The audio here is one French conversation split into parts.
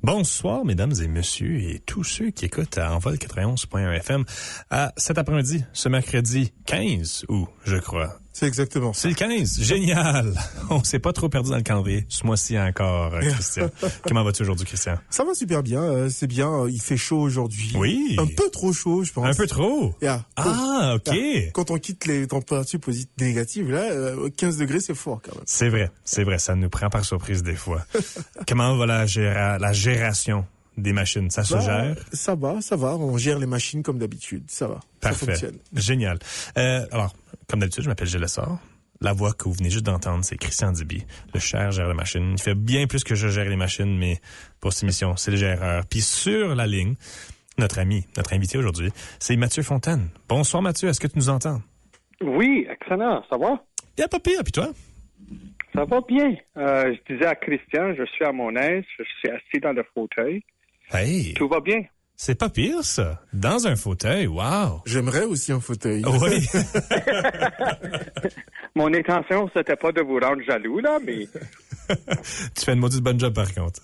Bonsoir, mesdames et messieurs, et tous ceux qui écoutent à Envol 91.1 FM cet après-midi, ce mercredi 15 août, je crois. C'est exactement ça. C'est le 15. Génial. On s'est pas trop perdu dans le calendrier. Ce mois-ci encore, Christian. Comment vas-tu aujourd'hui, Christian? Ça va super bien. C'est bien. Il fait chaud aujourd'hui. Oui. Un peu trop chaud, je pense. Un peu trop? Yeah. OK. Yeah. Quand on quitte les températures négatives, là, 15 degrés, c'est fort quand même. C'est vrai. Ça nous prend par surprise des fois. Comment va la gération des machines? Ça se gère? Ça va. On gère les machines comme d'habitude. Ça va. Parfait. Ça fonctionne. Génial. Alors, comme d'habitude, je m'appelle Gilles Lessard. La voix que vous venez juste d'entendre, c'est Christian Diby. Le cher gère les machines. Il fait bien plus que je gère les machines, mais pour cette émission, c'est le géreur. Puis sur la ligne, notre invité aujourd'hui, c'est Mathieu Fontaine. Bonsoir Mathieu, est-ce que tu nous entends? Oui, excellent. Ça va? Bien, pas pire. Puis toi? Ça va bien. Je disais à Christian, je suis à mon aise, je suis assis dans le fauteuil. Hey! Tout va bien. C'est pas pire, ça. Dans un fauteuil, wow! J'aimerais aussi un fauteuil. Oui! Mon intention, c'était pas de vous rendre jaloux, là, mais... Tu fais une maudite bonne job, par contre.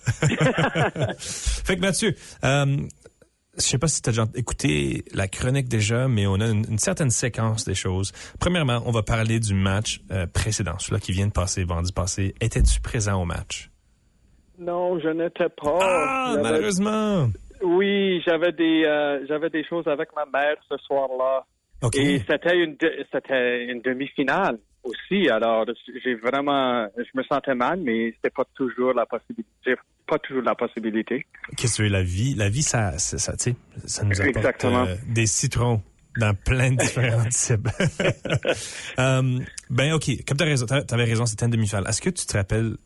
Fait que Mathieu, je sais pas si tu as déjà écouté la chronique déjà, mais on a une certaine séquence des choses. Premièrement, on va parler du match précédent, celui-là qui vient de passer, vendredi passé. Étais-tu présent au match? Non, je n'étais pas. Ah, malheureusement! Oui, j'avais des choses avec ma mère ce soir-là. OK. Et c'était une demi-finale aussi. Alors, je me sentais mal, mais c'était pas toujours la possibilité. Qu'est-ce que tu veux, la vie, ça, tu sais, ça nous apporte des citrons dans plein de différents types. Ben, OK, comme t'avais raison, c'était une demi-finale. Est-ce que tu te rappelles,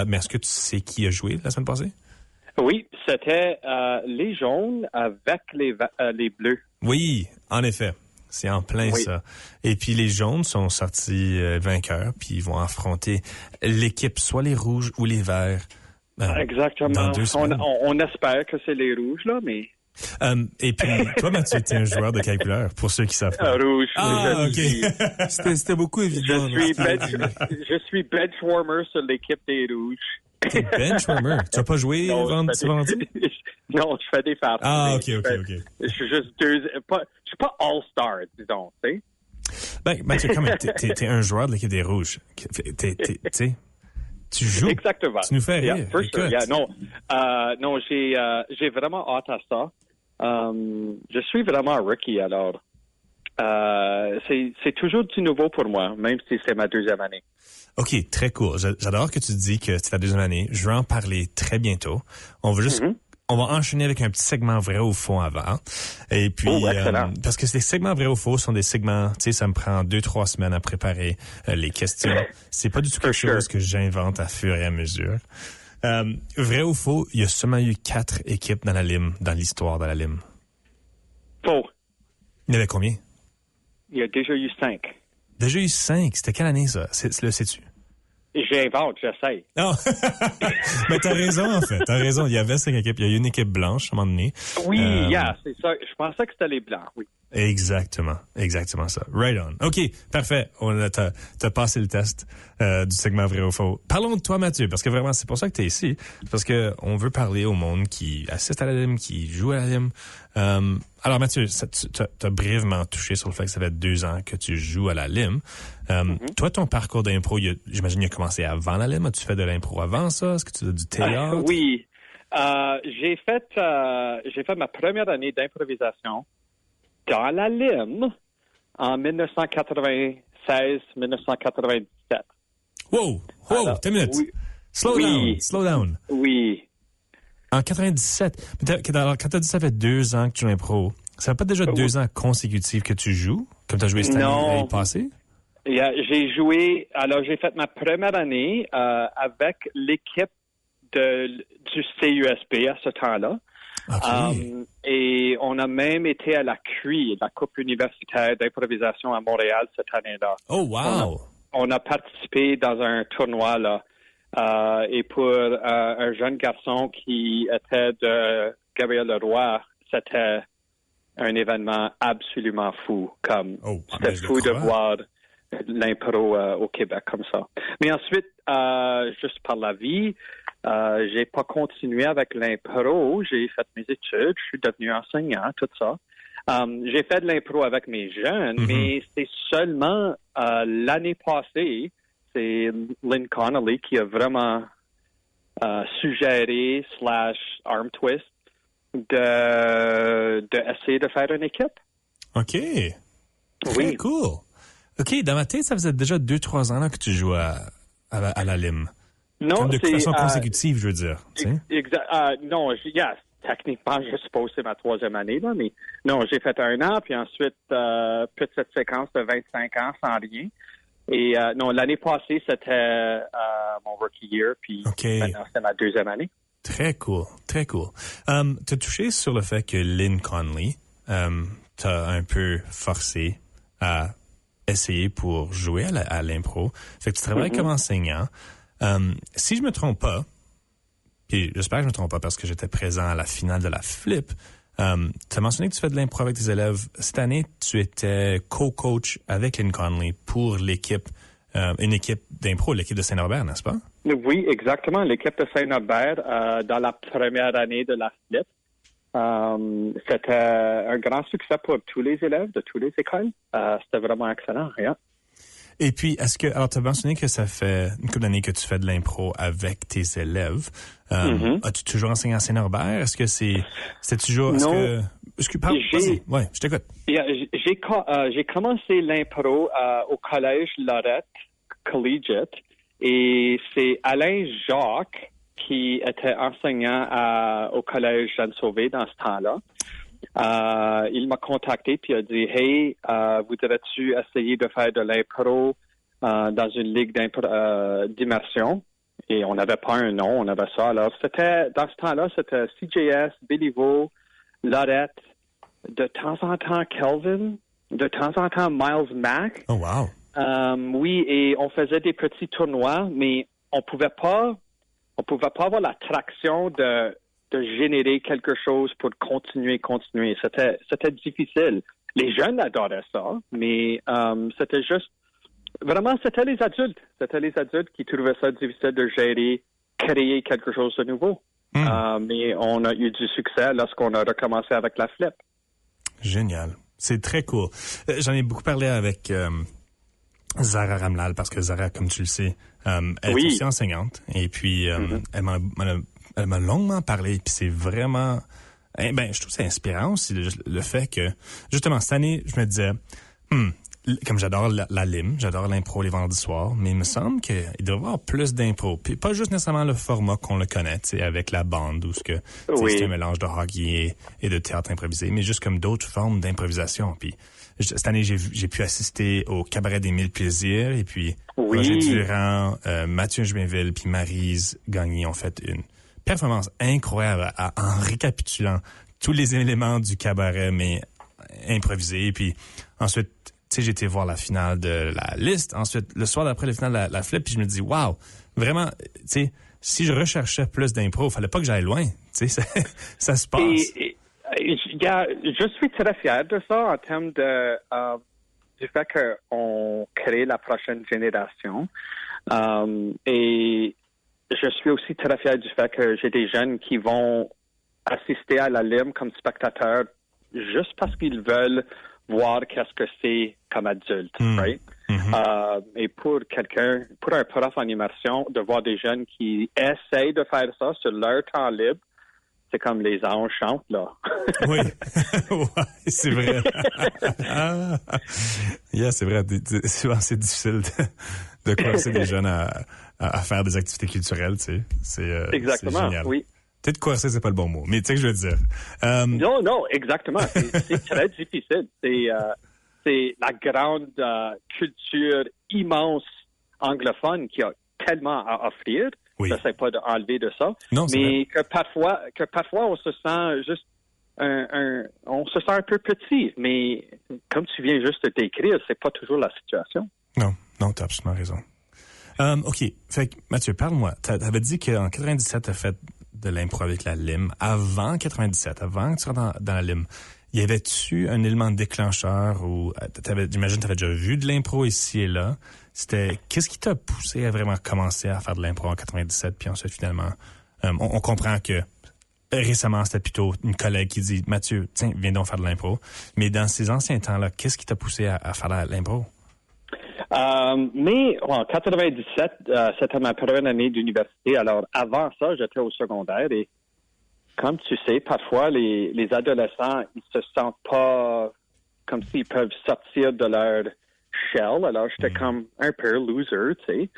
mais est-ce que tu sais qui a joué la semaine passée? Oui, c'était les jaunes avec les bleus. Oui, en effet. C'est en plein ça. Et puis les jaunes sont sortis vainqueurs, puis ils vont affronter l'équipe, soit les rouges ou les verts. Exactement. Dans 2 semaines. On espère que c'est les rouges, là, mais... Et puis, toi, Mathieu, t'es un joueur de quelle couleur, pour ceux qui savent pas? Rouge. Ah, OK. C'était beaucoup évident. Je suis benchwarmer sur l'équipe des rouges. T'es benchwarmer. Tu n'as pas joué vendredi? Non, je fais des farces. Ah, OK. Je suis juste je suis pas all-star, disons, tu sais. Ben, Mathieu, quand même, t'es un joueur de l'équipe des rouges. Tu sais, tu joues. Exactement. Tu nous fais rire. Yeah, for sure. Yeah, non, j'ai vraiment hâte à ça. Je suis vraiment un rookie, alors. C'est toujours du nouveau pour moi, même si c'est ma 2e année. OK, très cool. J'adore que tu dis que c'est ta 2e année. Je vais en parler très bientôt. On va juste... On va enchaîner avec un petit segment vrai ou faux avant. Et puis, parce que ces segments vrai ou faux sont des segments, tu sais, ça me prend 2-3 semaines à préparer les questions. C'est pas du tout quelque chose que j'invente à fur et à mesure. Vrai ou faux, il y a seulement eu 4 équipes dans la LIM, dans l'histoire de la LIM. Faux. Il y en avait combien? Il y a déjà eu 5. Déjà eu 5? C'était quelle année, ça? Le sais-tu? J'invente, j'essaie. Non. Mais t'as raison, en fait. T'as raison. Il y avait 5 équipes. Il y a eu une équipe blanche, à un moment donné. Oui, c'est ça. Je pensais que c'était les blancs, oui. Exactement ça. Right on. OK, parfait. T'as passé le test du segment vrai ou faux. Parlons de toi, Mathieu, parce que vraiment, c'est pour ça que t'es ici. Parce que on veut parler au monde qui assiste à la LIM, qui joue à la LIM. Alors, Mathieu, t'as brièvement touché sur le fait que ça fait 2 ans que tu joues à la LIM. Toi, ton parcours d'impro, j'imagine, il a commencé avant la LIM. As-tu fait de l'impro avant ça? Est-ce que tu as du théâtre? Oui. J'ai fait ma première année d'improvisation dans la LIM en 1996-1997. Wow! Alors, t'as une minute. Oui. Slow down. Oui. En 97. Alors, quand t'as dit ça fait 2 ans que tu joues l'impro, ça fait pas déjà 2 ans consécutifs que tu joues, comme t'as joué cette année l'année passée? J'ai joué, alors j'ai fait ma première année avec l'équipe du CUSP à ce temps-là. OK. Et on a même été à la CUI, la Coupe universitaire d'improvisation à Montréal cette année-là. Oh, wow! On a participé dans un tournoi, là. Et pour un jeune garçon qui était de Gabriel Leroy, c'était un événement absolument fou. C'était fou de voir l'impro au Québec comme ça. Mais ensuite, juste par la vie, j'ai pas continué avec l'impro. J'ai fait mes études, je suis devenu enseignant, tout ça. J'ai fait de l'impro avec mes jeunes, mais c'est seulement l'année passée, c'est Lynn Connolly qui a vraiment suggéré / arm twist de essayer de faire une équipe. OK. Très cool. OK, dans ma tête, ça faisait déjà 2-3 ans là, que tu joues à la LIM. Non, comme de façon consécutive, je veux dire. Non, techniquement, je suppose que c'est ma 3e année, là, mais non, j'ai fait 1 an, puis ensuite, petite séquence de 25 ans sans rien. Et non, l'année passée, c'était mon rookie year, puis maintenant, c'est ma 2e année. Très cool, très cool. Tu as touché sur le fait que Lynn Connolly t'a un peu forcé à essayer pour jouer à l'impro. Fait que tu travailles comme enseignant. Si je me trompe pas, puis j'espère que je me trompe pas parce que j'étais présent à la finale de la Flip, tu as mentionné que tu fais de l'impro avec tes élèves. Cette année, tu étais co-coach avec Lynn Connolly pour l'équipe, une équipe d'impro, l'équipe de Saint-Norbert, n'est-ce pas? Oui, exactement. L'équipe de Saint-Norbert, dans la première année de la Flip, c'était un grand succès pour tous les élèves de toutes les écoles. C'était vraiment excellent, rien. Et puis, alors, tu as mentionné que ça fait une couple d'années que tu fais de l'impro avec tes élèves. As-tu toujours enseigné à Saint-Norbert? Est-ce que c'est toujours... Non. Ouais, je t'écoute. J'ai commencé l'impro au collège Lorette Collegiate et c'est Alain Jacques qui était enseignant au collège Jeanne Sauvé dans ce temps-là. Il m'a contacté puis a dit « Hey, voudrais-tu essayer de faire de l'impro dans une ligue d'immersion? » Et on n'avait pas un nom, on avait ça. Alors, dans ce temps-là, c'était CJS, Béliveau, Lorette, de temps en temps Kelvin, de temps en temps Miles Mack. Oh, wow! Oui, et on faisait des petits tournois, mais on pouvait pas avoir la traction de générer quelque chose pour continuer. C'était difficile. Les jeunes adoraient ça, mais c'était juste... Vraiment, c'était les adultes. C'était les adultes qui trouvaient ça difficile de gérer, créer quelque chose de nouveau. Mais on a eu du succès lorsqu'on a recommencé avec la Flip. Génial. C'est très cool. J'en ai beaucoup parlé avec Zara Ramlal, parce que Zara, comme tu le sais, elle est aussi enseignante. Et puis, elle m'a longuement parlé, puis c'est vraiment... je trouve que c'est inspirant aussi, le fait que, justement, cette année, je me disais, comme j'adore la LIM, j'adore l'impro les vendredis soirs, mais il me semble qu'il devrait y avoir plus d'impro. Puis pas juste nécessairement le format qu'on le connaît, tu sais, avec la bande, où c'est un mélange de hockey et de théâtre improvisé, mais juste comme d'autres formes d'improvisation. Puis cette année, j'ai pu assister au Cabaret des 1000 plaisirs, et puis Roger Durand, Mathieu Jumainville, puis Maryse Gagné ont fait une performance incroyable en récapitulant tous les éléments du cabaret, mais improvisés. Puis ensuite, tu sais, j'ai été voir la finale de la liste. Ensuite, le soir d'après la finale de la Flip, puis je me dis, wow, vraiment, tu sais, si je recherchais plus d'impro, il fallait pas que j'aille loin. Tu sais, ça se passe. Je suis très fier de ça en termes du fait qu'on crée la prochaine génération. Et je suis aussi très fier du fait que j'ai des jeunes qui vont assister à la LIM comme spectateurs juste parce qu'ils veulent voir qu'est-ce que c'est comme adulte, right? Et pour un prof en immersion, de voir des jeunes qui essayent de faire ça sur leur temps libre, c'est comme les anges chantent, là. Oui, ouais, c'est vrai. C'est vrai. Souvent, c'est difficile de coincer des jeunes à faire des activités culturelles, tu sais. Exactement, c'est génial. Oui. Peut-être coincer, c'est pas le bon mot, mais tu sais que je veux dire. Non, exactement. C'est très difficile. C'est la grande culture immense anglophone qui a tellement à offrir. Oui. J'essaie pas d'enlever de ça. Non, c'est mais que parfois on se sent juste on se sent un peu petit. Mais comme tu viens juste de décrire, c'est pas toujours la situation. Non, t'as absolument raison. OK. Fait que, Mathieu, parle-moi. T'avais dit qu'en 97, t'as fait de l'impro avec la lime. Avant 97, avant que tu rentres dans la lime, y avait-tu un élément déclencheur ou j'imagine t'avais déjà vu de l'impro ici et là. Qu'est-ce qui t'a poussé à vraiment commencer à faire de l'impro en 97 puis ensuite finalement, on comprend que récemment c'était plutôt une collègue qui dit Mathieu, tiens, viens donc faire de l'impro. Mais dans ces anciens temps-là, qu'est-ce qui t'a poussé à faire de l'impro? Mais en 97, c'était ma première année d'université. Alors, avant ça, j'étais au secondaire et comme tu sais, parfois, les adolescents, ils se sentent pas comme s'ils peuvent sortir de leur shell. Alors, j'étais comme un peu loser, tu sais.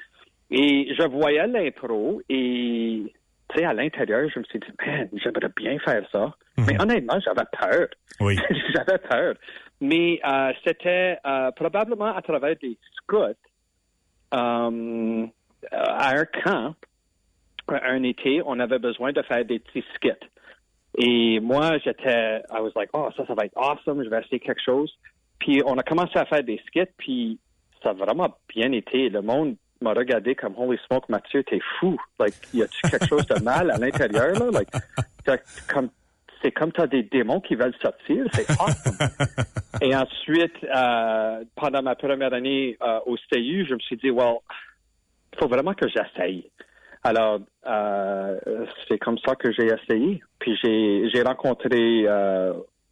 Et je voyais l'impro et, tu sais, à l'intérieur, je me suis dit, man, j'aimerais bien faire ça. Mais honnêtement, j'avais peur. Oui. J'avais peur. Mais c'était probablement à travers des scouts à un camp, un été, on avait besoin de faire des petits skits. Et moi, I was like, oh, ça va être awesome, je vais essayer quelque chose. Puis on a commencé à faire des skits, puis ça a vraiment bien été. Le monde m'a regardé comme, holy smoke, Mathieu, t'es fou. Like, y a-tu quelque chose de mal à l'intérieur, là? Like, c'est comme t'as des démons qui veulent sortir. C'est awesome. Et ensuite, pendant ma première année au CU, je me suis dit, well, il faut vraiment que j'essaye. Alors, c'est comme ça que j'ai essayé. Puis j'ai rencontré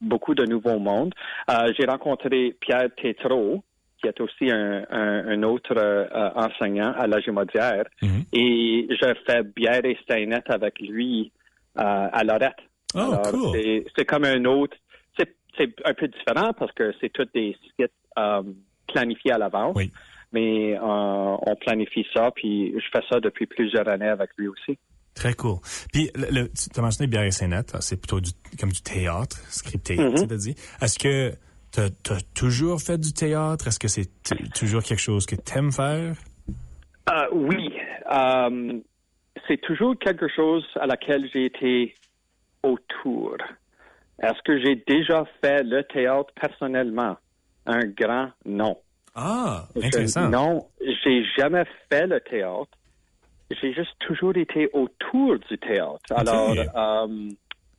beaucoup de nouveaux mondes. J'ai rencontré Pierre Tétrault, qui est aussi un autre enseignant à la Gémaudière. Et je fais bière et steinette avec lui à Lorette. Oh, alors, cool. C'est comme un autre... C'est un peu différent parce que c'est tous des skits planifiés à l'avance. Oui. Mais on planifie ça, puis je fais ça depuis plusieurs années avec lui aussi. Très cool. Puis, tu as mentionné Bière et Saint-Net, c'est plutôt comme du théâtre, scripté, tu t'as dit. Est-ce que tu as toujours fait du théâtre? Est-ce que c'est toujours quelque chose que tu aimes faire? Oui. C'est toujours quelque chose à laquelle j'ai été autour. Est-ce que j'ai déjà fait le théâtre personnellement? Un grand non. Ah, intéressant. Non, j'ai jamais fait le théâtre. J'ai juste toujours été autour du théâtre. Okay. Alors,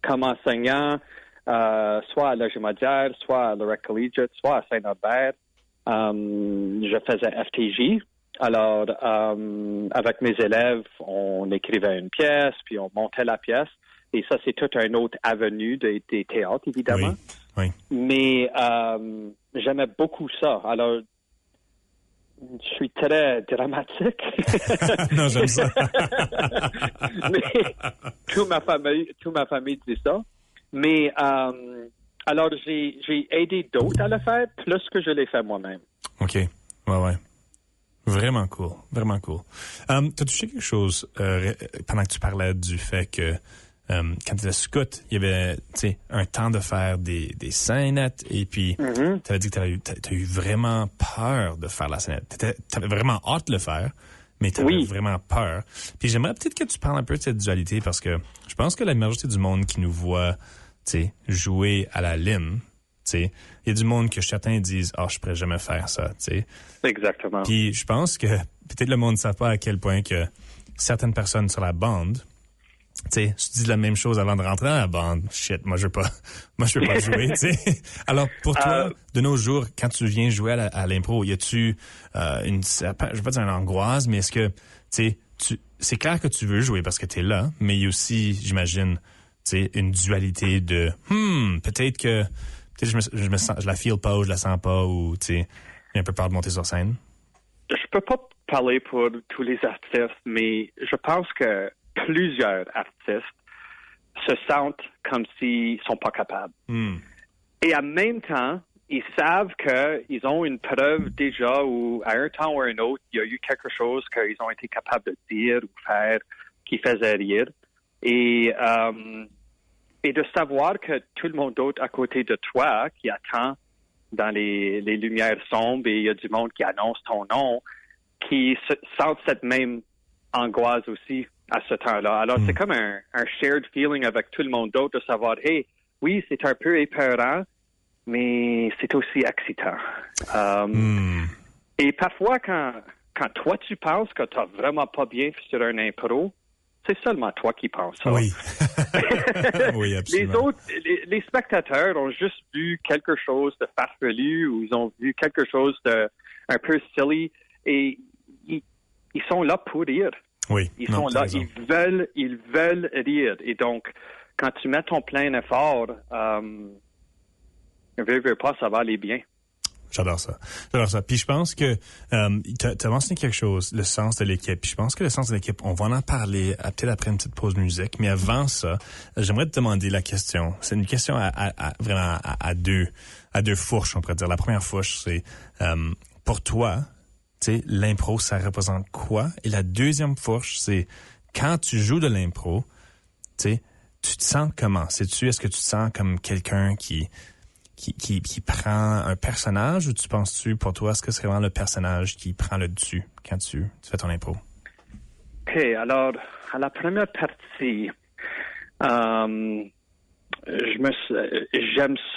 comme enseignant, soit à la Gémaudière, soit à Lorette Collegiate, soit à Saint-Norbert, je faisais FTJ. Alors, avec mes élèves, on écrivait une pièce, puis on montait la pièce. Et ça, c'est toute une autre avenue des théâtres, évidemment. Oui. Mais j'aimais beaucoup ça. Alors, je suis très dramatique. Non, j'aime ça. Mais toute ma famille dit ça. Mais alors, j'ai aidé d'autres à le faire plus que je l'ai fait moi-même. OK. Ouais. Vraiment cool. Vraiment cool. T'as touché quelque chose pendant que tu parlais du fait que quand tu étais scout, il y avait un temps de faire des scénettes et puis tu avais dit que tu as eu vraiment peur de faire la scénette. Tu avais vraiment hâte de le faire, mais tu avais vraiment peur. Puis j'aimerais peut-être que tu parles un peu de cette dualité parce que je pense que la majorité du monde qui nous voit jouer à la lime, il y a du monde que certains disent « Ah, je pourrais jamais faire ça. » Exactement. Puis je pense que peut-être le monde ne sait pas à quel point que certaines personnes sur la bande, tu dis la même chose avant de rentrer dans la bande. Shit, moi je veux pas jouer, Alors pour toi, de nos jours, quand tu viens jouer à l'impro, y a-tu je vais pas dire une angoisse, mais est-ce que c'est clair que tu veux jouer parce que t'es là, mais il y a aussi, j'imagine, une dualité de peut-être que je la feel pas ou je la sens pas ou il y a un peu peur de monter sur scène. Je peux pas parler pour tous les artistes, mais je pense que plusieurs artistes se sentent comme s'ils sont pas capables. Et en même temps, ils savent qu'ils ont une preuve déjà où, à un temps ou à un autre, il y a eu quelque chose qu'ils ont été capables de dire ou faire qui faisait rire. Et de savoir que tout le monde d'autre à côté de toi qui attend dans les lumières sombres et il y a du monde qui annonce ton nom, qui sentent cette même angoisse aussi à ce temps-là. Alors, c'est comme un shared feeling avec tout le monde d'autre de savoir, hey, oui, c'est un peu épeurant, mais c'est aussi excitant. Et parfois, quand toi, tu penses que tu n'as vraiment pas bien fait sur un impro, c'est seulement toi qui penses ça. Oui. Oui, absolument. Les autres, les spectateurs ont juste vu quelque chose de farfelu ou ils ont vu quelque chose de un peu silly et ils sont là pour rire. Oui. Ils sont là, ils veulent rire. Et donc, quand tu mets ton plein effort, veux pas, ça va aller bien. J'adore ça. Puis je pense que tu as mentionné quelque chose, le sens de l'équipe. Puis je pense que le sens de l'équipe, on va en parler peut-être après une petite pause musique. Mais avant ça, j'aimerais te demander la question. C'est une question vraiment à deux fourches, on pourrait dire. La première fourche, c'est pour toi, tu sais, l'impro, ça représente quoi? Et la deuxième fourche, c'est quand tu joues de l'impro, tu sais, tu te sens comment? Est-ce que tu te sens comme quelqu'un qui prend un personnage ou tu penses-tu, pour toi, est-ce que c'est vraiment le personnage qui prend le dessus quand tu fais ton impro? OK, alors, à la première partie, j'aime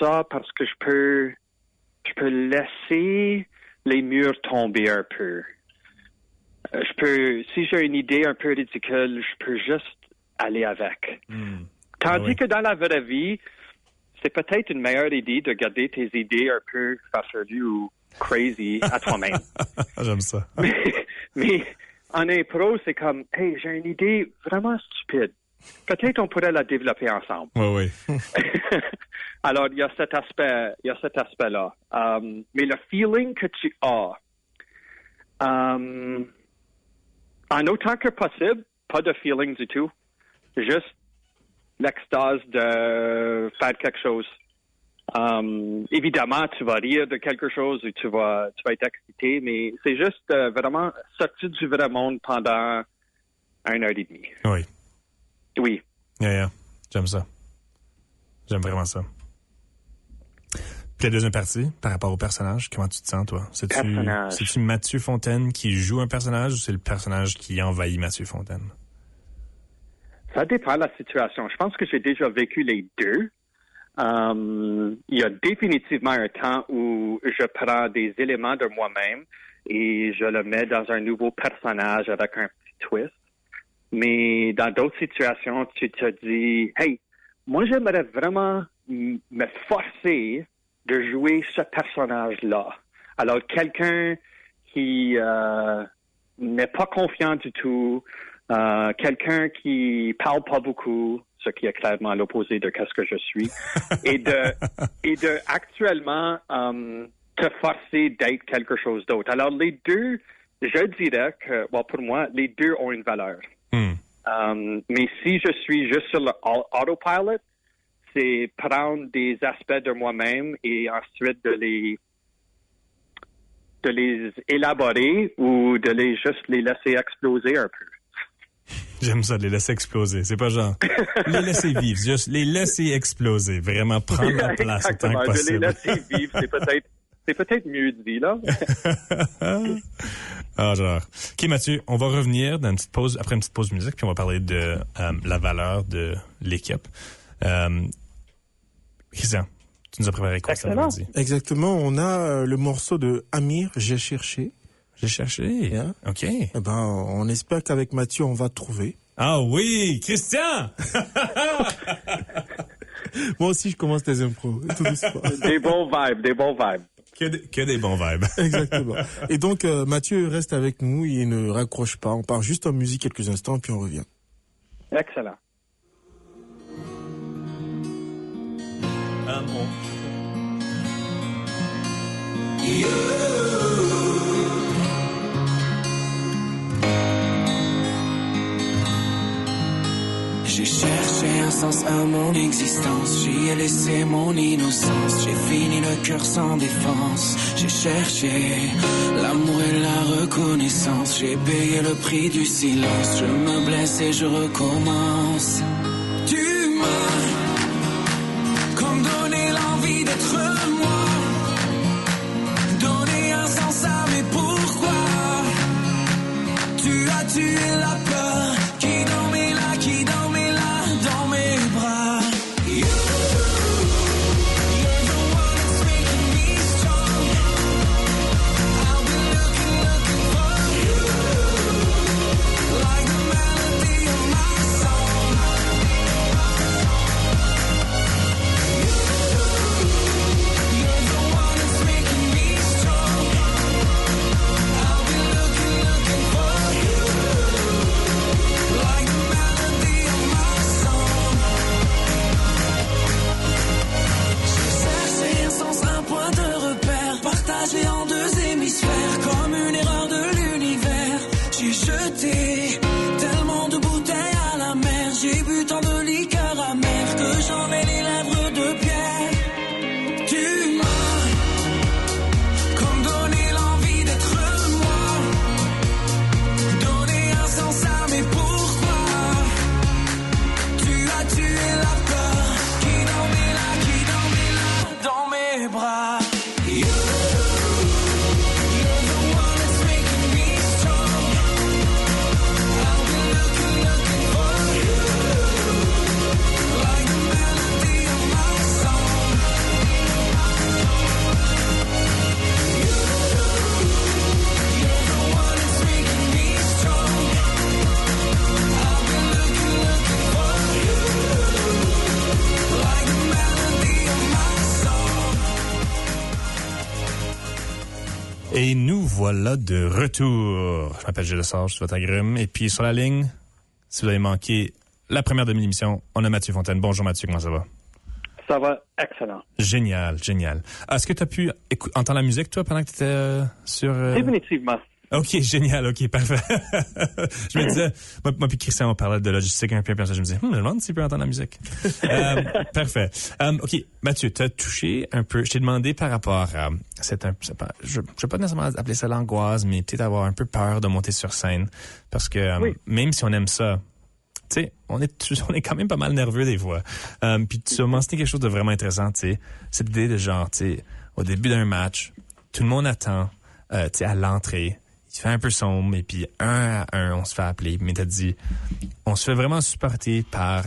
ça parce que je peux laisser les murs tomber un peu. Si j'ai une idée un peu ridicule, je peux juste aller avec. Tandis que dans la vraie vie, c'est peut-être une meilleure idée de garder tes idées un peu farfelues ou crazy à toi-même. J'aime ça. Mais en impro, c'est comme, hey, j'ai une idée vraiment stupide. Peut-être on pourrait la développer ensemble. Oui. Alors, il y a cet aspect-là. Mais le feeling que tu as, en autant que possible, pas de feeling du tout. Juste l'extase de faire quelque chose. Évidemment, tu vas rire de quelque chose ou tu vas être excité, mais c'est juste vraiment sortir du vrai monde pendant 1 heure et demie. Oui. Oui. Yeah. J'aime ça. J'aime vraiment ça. Puis la deuxième partie, par rapport au personnage, comment tu te sens, toi? C'est-tu Mathieu Fontaine qui joue un personnage ou c'est le personnage qui envahit Mathieu Fontaine? Ça dépend de la situation. Je pense que j'ai déjà vécu les deux. Il y a définitivement un temps où je prends des éléments de moi-même et je le mets dans un nouveau personnage avec un petit twist. Mais dans d'autres situations, tu te dis, hey, moi j'aimerais vraiment me forcer de jouer ce personnage-là. Alors quelqu'un qui n'est pas confiant du tout, quelqu'un qui parle pas beaucoup, ce qui est clairement l'opposé de ce que je suis, et de actuellement te forcer d'être quelque chose d'autre. Alors les deux, je dirais que, pour moi, les deux ont une valeur. Mais si je suis juste sur le autopilot, c'est prendre des aspects de moi-même et ensuite de les élaborer ou de juste les laisser exploser un peu. J'aime ça, les laisser exploser. C'est pas genre les laisser vivre, juste les laisser exploser. Vraiment prendre la place autant que possible. De les laisser vivre, c'est peut-être mieux dit, là. Genre. OK, Mathieu, on va revenir dans après une petite pause musique, puis on va parler de la valeur de l'équipe. Christian, tu nous as préparé quoi ça vendredi? Exactement, on a le morceau de Amir, J'ai cherché. J'ai cherché. Yeah. OK. Eh ben, on espère qu'avec Mathieu, on va trouver. Ah oui, Christian! Moi aussi, je commence des impros. Des bons vibes. Que des bons vibes. Exactement. Et donc, Mathieu reste avec nous, il ne raccroche pas. On part juste en musique quelques instants, puis on revient. Excellent. J'ai cherché un sens à mon existence, j'y ai laissé mon innocence, j'ai fini le cœur sans défense, j'ai cherché l'amour et la reconnaissance, j'ai payé le prix du silence, je me blesse et je recommence. Tu m'as comme donné l'envie d'être moi, donné un sens à mes pourquoi, tu as as tué la peur qui dormait là, dans mes bras. You're the one that's making me strong. I'll be looking for you, like the melody of my song. You're the one that's making me strong. I'll be looking for you, like the melody of my song. J'ai cherché un sens, un point de repère, partagé en deux hémisphères, comme une erreur de l'univers. J'ai jeté tellement de bouteilles à la mer, j'ai bu tant de liqueurs amères que j'en ai les lèvres de pierre. Tu m'as comme donné l'envie d'être moi, donné un sens à mes pourquoi. Tu as tué la peur qui dormait là, dans mes bras. You're the one that's making me strong. I'll be looking for you, like the melody of my song. You're the one that's making me strong. I'll be looking for you, like the melody of my song. Et nous voilà de retour. Je m'appelle Gilles Lesage, je suis votre agrume. Et puis sur la ligne, si vous avez manqué la première demi-émission, on a Mathieu Fontaine. Bonjour Mathieu, comment ça va? Ça va excellent. Génial. Est-ce que tu as pu entendre la musique, toi, pendant que tu étais sur... Définitivement. OK, génial, OK, parfait. Je me disais, moi puis Christian, on parlait de logistique un peu, puis je me disais, je me demande s'il peut entendre la musique. Parfait. OK, Mathieu, tu as touché un peu, je t'ai demandé par rapport à, je vais pas nécessairement appeler ça l'angoisse, mais peut-être avoir un peu peur de monter sur scène, parce que Oui. même si on aime ça, tu sais, on est quand même pas mal nerveux des fois. Puis tu as mentionné quelque chose de vraiment intéressant, tu sais, cette idée de genre, tu sais, au début d'un match, tout le monde attend, tu sais, à l'entrée. Il fait un peu sombre, et puis un à un, on se fait appeler. Mais t'as dit, on se fait vraiment supporter par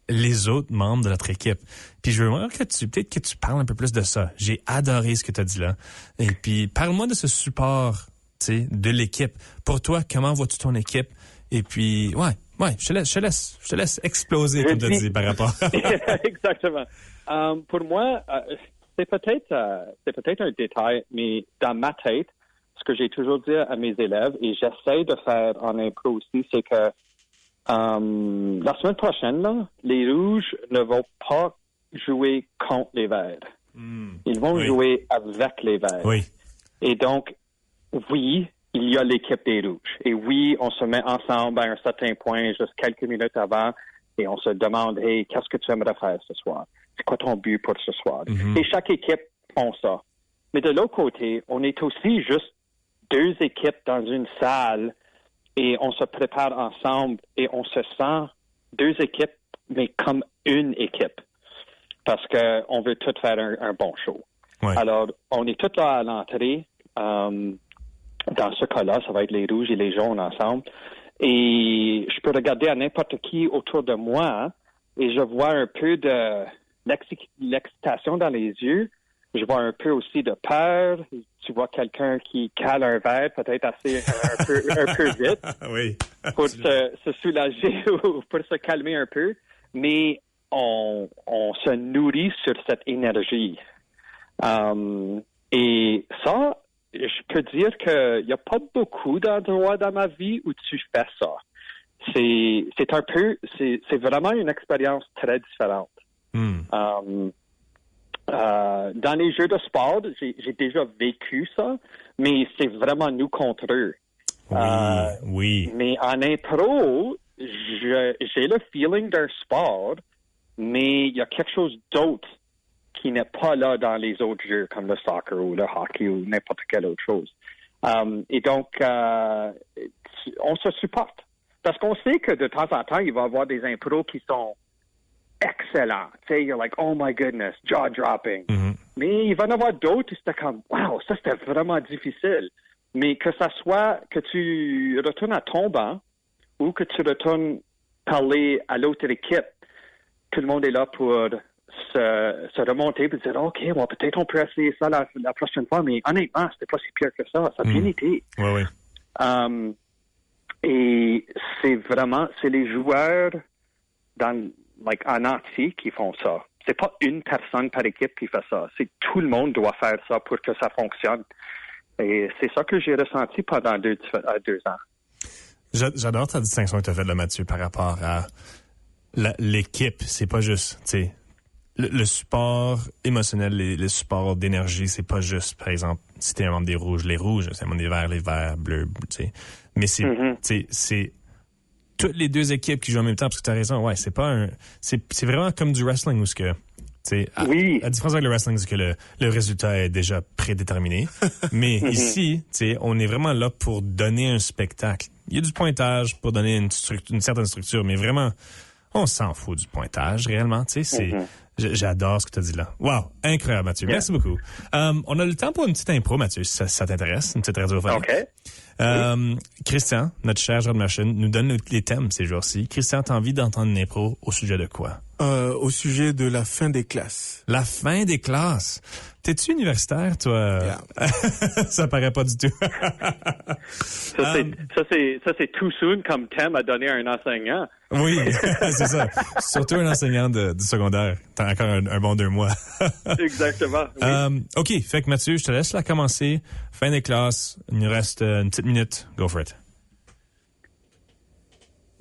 les autres membres de notre équipe. Puis je veux vraiment peut-être que tu parles un peu plus de ça. J'ai adoré ce que t'as dit là. Et puis, parle-moi de ce support, tu sais, de l'équipe. Pour toi, comment vois-tu ton équipe? Et puis, ouais, je te laisse exploser, comme t'as dit, par rapport. Exactement. Pour moi, c'est peut-être un détail, mais dans ma tête, ce que j'ai toujours dit à mes élèves, et j'essaie de faire en impro aussi, c'est que la semaine prochaine, là, les Rouges ne vont pas jouer contre les Verts. Ils vont jouer avec les Verts. Oui. Et donc, oui, il y a l'équipe des Rouges. Et oui, on se met ensemble à un certain point, juste quelques minutes avant, et on se demande, hey, qu'est-ce que tu aimerais faire ce soir? C'est quoi ton but pour ce soir? Et chaque équipe font ça. Mais de l'autre côté, on est aussi juste deux équipes dans une salle et on se prépare ensemble et on se sent deux équipes, mais comme une équipe. Parce que on veut tous faire un bon show. Ouais. Alors, on est tous là à l'entrée. Dans ce cas-là, ça va être les rouges et les jaunes ensemble. Et je peux regarder à n'importe qui autour de moi et je vois un peu de l'excitation dans les yeux. Je vois un peu aussi de peur. Tu vois quelqu'un qui cale un verre, peut-être un peu vite, Oui. pour se soulager ou pour se calmer un peu. Mais on se nourrit sur cette énergie. Et ça, je peux dire qu'il n'y a pas beaucoup d'endroits dans ma vie où tu fais ça. C'est vraiment une expérience très différente. Dans les jeux de sport, j'ai déjà vécu ça, mais c'est vraiment nous contre eux. Oui. Mais en impro, j'ai le feeling d'un sport, mais il y a quelque chose d'autre qui n'est pas là dans les autres jeux, comme le soccer ou le hockey ou n'importe quelle autre chose. Et donc, on se supporte. Parce qu'on sait que de temps en temps, il va y avoir des impros qui sont excellents. Tu sais, you're like, oh my goodness, jaw-dropping. Mais il va y en avoir d'autres où c'était comme, wow, ça c'était vraiment difficile. Mais que ça soit que tu retournes à ton banc ou que tu retournes parler à l'autre équipe, tout le monde est là pour se remonter et dire OK, bon, peut-être on peut essayer ça la prochaine fois, mais honnêtement, c'était pas si pire que ça. Ça a bien été. Oui. Et c'est les joueurs en entier qui font ça. C'est pas une personne par équipe qui fait ça. C'est tout le monde doit faire ça pour que ça fonctionne. Et c'est ça que j'ai ressenti pendant 2 ans. J'adore ta distinction que tu as faite, là, Mathieu, par rapport à l'équipe. C'est pas juste, tu sais, le support émotionnel, le support d'énergie, c'est pas juste, par exemple, si t'es un membre des Rouges, les Rouges, c'est un membre des Verts, les Verts, bleus, tu sais. Mais c'est toutes les 2 équipes qui jouent en même temps, parce que t'as raison, ouais, c'est vraiment comme du wrestling où ce que, oui. La différence avec le wrestling, c'est que le résultat est déjà prédéterminé. Mais ici, on est vraiment là pour donner un spectacle. Il y a du pointage pour donner une certaine structure, mais vraiment, on s'en fout du pointage, réellement. J'adore ce que tu as dit là. Wow, incroyable, Mathieu. Yeah. Merci beaucoup. On a le temps pour une petite impro, Mathieu, si ça t'intéresse, une petite radiophonique. OK. Christian, notre cher Jean de Machine, nous donne les thèmes ces jours-ci. Christian, t'as envie d'entendre une impro au sujet de quoi? Au sujet de la fin des classes. La fin des classes. T'es-tu universitaire, toi? Yeah. Ça paraît pas du tout. Ça, c'est too soon comme thème à donner à un enseignant. Oui, c'est ça. Surtout un enseignant du secondaire. T'as encore un bon 2 mois. Exactement. Oui. OK, fait que Mathieu, je te laisse la commencer. Fin des classes. Il nous reste une petite minute. Go for it.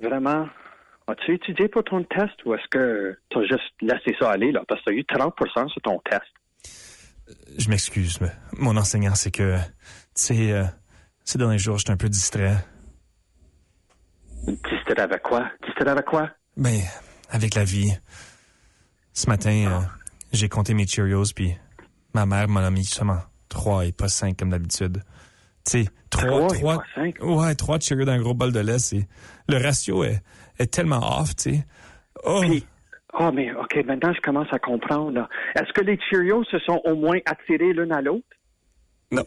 Vraiment? As-tu étudié pour ton test ou est-ce que tu as juste laissé ça aller, là? Parce que tu as eu 30% sur ton test. Je m'excuse, mais mon enseignant, c'est que, ces derniers jours, j'étais un peu distrait. Distrait avec quoi? Ben, avec la vie. Ce matin, j'ai compté mes Cheerios, puis ma mère m'en a mis seulement 3 et pas 5 comme d'habitude. Tu sais, 3 Cheerios dans un gros bol de lait, le ratio est tellement off, tu sais. Oh! Mais OK, maintenant, je commence à comprendre, là. Est-ce que les Cheerios se sont au moins attirés l'un à l'autre? Non,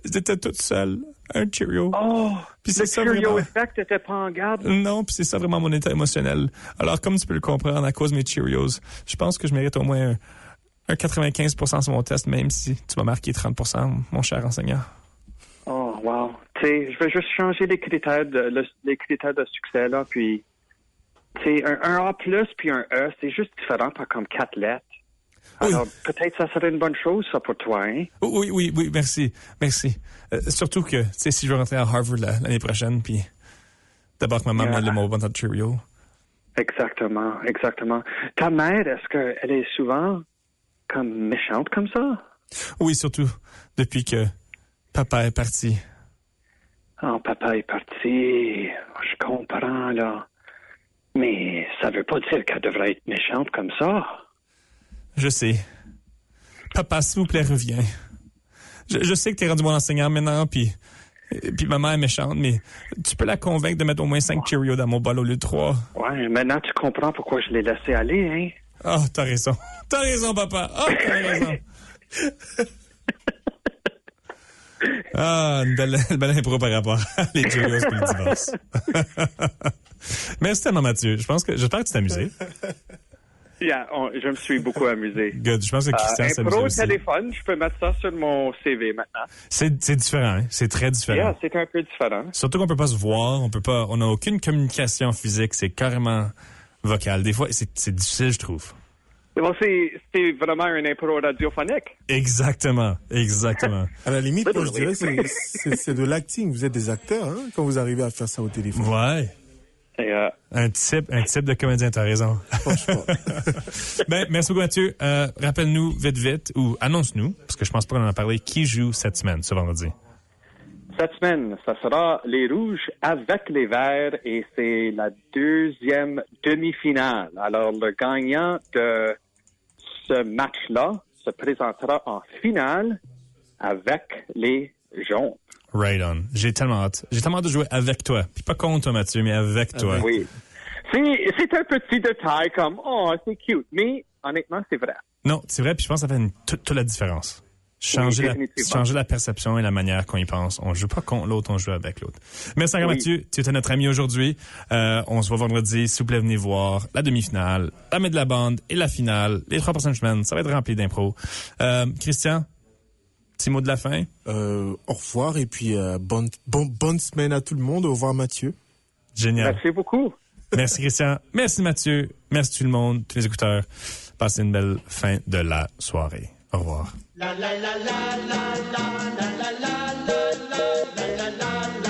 ils étaient toutes seules. Un Cheerio. Oh! Puis le Cheerio effect n'était pas en garde? Non, puis c'est ça vraiment mon état émotionnel. Alors, comme tu peux le comprendre, à cause de mes Cheerios, je pense que je mérite au moins un 95% sur mon test, même si tu m'as marqué 30%, mon cher enseignant. Oh, wow. Tu sais, je vais juste changer les critères de succès, là, puis... C'est un A+, puis un E, c'est juste différent par comme 4 lettres. Alors, peut-être ça serait une bonne chose, ça, pour toi, hein? Oui, merci. Surtout que, tu sais, si je veux rentrer à Harvard l'année prochaine, puis d'abord que ma maman me bon temps de Cheerio. Exactement. Ta mère, est-ce qu'elle est souvent comme méchante comme ça? Oui, surtout depuis que papa est parti. Oh, papa est parti. Je comprends, là. Mais ça veut pas dire qu'elle devrait être méchante comme ça. Je sais. Papa, s'il vous plaît, reviens. Je sais que t'es rendu mon enseignant maintenant, puis maman est méchante, mais tu peux la convaincre de mettre au moins 5 Cheerios dans mon bol au lieu de 3. Ouais, maintenant tu comprends pourquoi je l'ai laissé aller, hein? Ah, t'as raison. T'as raison, papa. Ah, t'as raison. Une belle impro par rapport à les Cheerios et le divorce. Merci tellement, Mathieu. J'espère que tu t'es amusé. Yeah, je me suis beaucoup amusé. Good. Je pense que Christian s'est amusé impro au aussi. téléphone, je peux mettre ça sur mon CV maintenant. C'est différent, hein? C'est très différent. Yeah, c'est un peu différent. Surtout qu'on peut pas se voir, on n'a aucune communication physique, c'est carrément vocal. Des fois, c'est difficile, je trouve. Bon, c'est vraiment un impro radiophonique. Exactement. À la limite, moi, je dirais c'est de l'acting. Vous êtes des acteurs, hein, quand vous arrivez à faire ça au téléphone. Ouais. Un type de comédien, t'as raison. Franchement. Merci beaucoup, Mathieu. Rappelle-nous vite, ou annonce-nous, parce que je pense pas qu'on en a parlé, qui joue cette semaine, ce vendredi? Cette semaine, ça sera les Rouges avec les Verts et c'est la 2e demi-finale. Alors, le gagnant de ce match-là se présentera en finale avec les Jaunes. Right on. J'ai tellement hâte. J'ai tellement hâte de jouer avec toi. Puis pas contre toi, Mathieu, mais avec toi. Oui. C'est un petit détail comme, c'est cute. Mais, honnêtement, c'est vrai. Non, c'est vrai, puis je pense que ça fait toute la différence. Changer définitivement. la perception et la manière qu'on y pense. On joue pas contre l'autre, on joue avec l'autre. Merci encore, Mathieu. Tu étais notre ami aujourd'hui. On se voit vendredi. S'il vous plaît, venez voir la demi-finale, la main de la bande et la finale. Les 3 prochaines semaines, ça va être rempli d'impro. Christian, petit mot de la fin? Au revoir et puis bonne semaine à tout le monde. Au revoir, Mathieu. Génial. Merci beaucoup. Merci, Christian. Merci, Mathieu. Merci tout le monde, tous les écouteurs. Passez une belle fin de la soirée. Au revoir. La la la la la la la la la la la la la la.